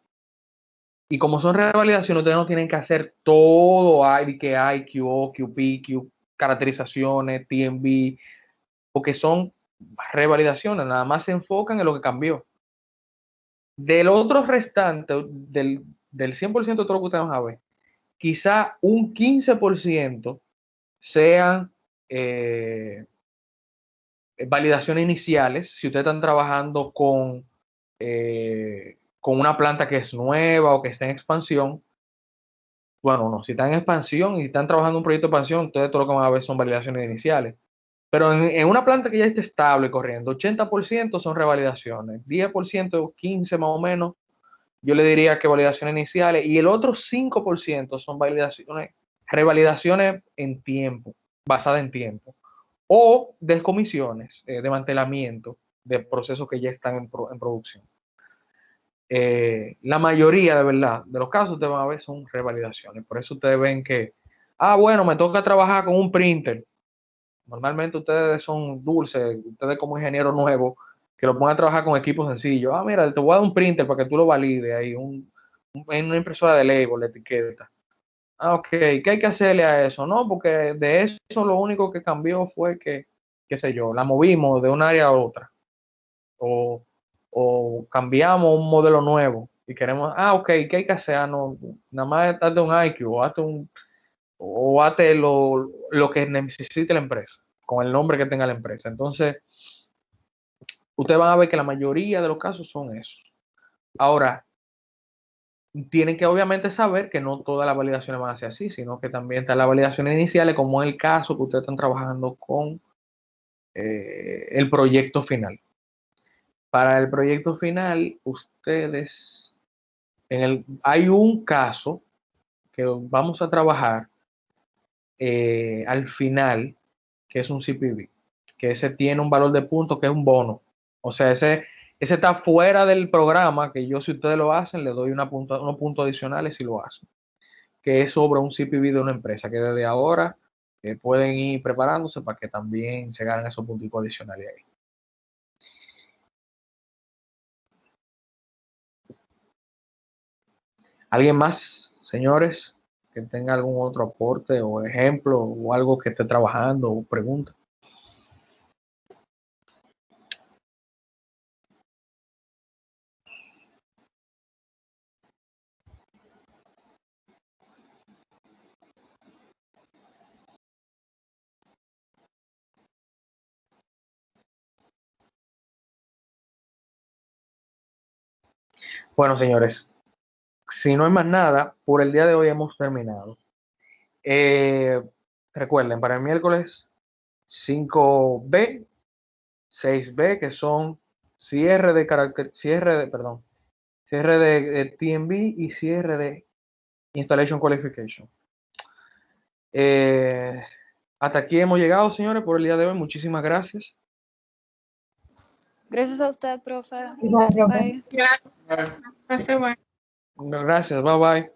Speaker 1: Y como son revalidaciones, ustedes no tienen que hacer todo, que hay QO, QP, caracterizaciones, TMB, porque son revalidaciones, nada más se enfocan en lo que cambió. Del otro restante, del 100% de todo lo que ustedes van a ver, quizá un 15% sean validaciones iniciales, si ustedes están trabajando con una planta que es nueva o que está en expansión. Bueno, no, si están en expansión y están trabajando en un proyecto de expansión, entonces todo lo que van a ver son validaciones iniciales. Pero en una planta que ya esté estable corriendo, 80% son revalidaciones, 10%, 15% más o menos, yo le diría que validaciones iniciales, y el otro 5% son revalidaciones en tiempo, basadas en tiempo. o descomisiones, desmantelamiento de procesos que ya están en producción. La mayoría, de verdad, de los casos ustedes van a ver son revalidaciones. Por eso ustedes ven que, bueno, me toca trabajar con un printer. Normalmente ustedes son dulces, ustedes como ingeniero nuevo, que lo pongan a trabajar con equipos sencillos. Mira, te voy a dar un printer para que tú lo valides ahí, en una impresora de label, de etiqueta. Ok, ¿qué hay que hacerle a eso? No, porque de eso lo único que cambió fue que, qué sé yo, la movimos de un área a otra. O cambiamos un modelo nuevo y queremos, ok, ¿qué hay que hacer? No, nada más darte un IQ o hazte lo que necesite la empresa, con el nombre que tenga la empresa. Entonces, ustedes van a ver que la mayoría de los casos son esos. Ahora, tienen que obviamente saber que no todas las validaciones van a ser así, sino que también están las validaciones iniciales, como en el caso que ustedes están trabajando con el proyecto final. Para el proyecto final, ustedes, hay un caso que vamos a trabajar al final, que es un CPV, que ese tiene un valor de puntos que es un bono. O sea, ese está fuera del programa, que yo si ustedes lo hacen, le doy unos puntos adicionales si lo hacen, que es sobre un CPV de una empresa, que desde ahora pueden ir preparándose para que también se ganen esos puntos adicionales ahí. ¿Alguien más, señores, que tenga algún otro aporte o ejemplo o algo que esté trabajando o pregunta? Bueno, señores, si no hay más nada, por el día de hoy hemos terminado. Recuerden, para el miércoles 5B, 6B, que son cierre de TMB y cierre de Installation Qualification. Hasta aquí hemos llegado, señores, por el día de hoy. Muchísimas gracias.
Speaker 2: Gracias a usted, profe.
Speaker 3: Igual, profe.
Speaker 2: Bye.
Speaker 3: Gracias.
Speaker 1: Gracias, bye bye.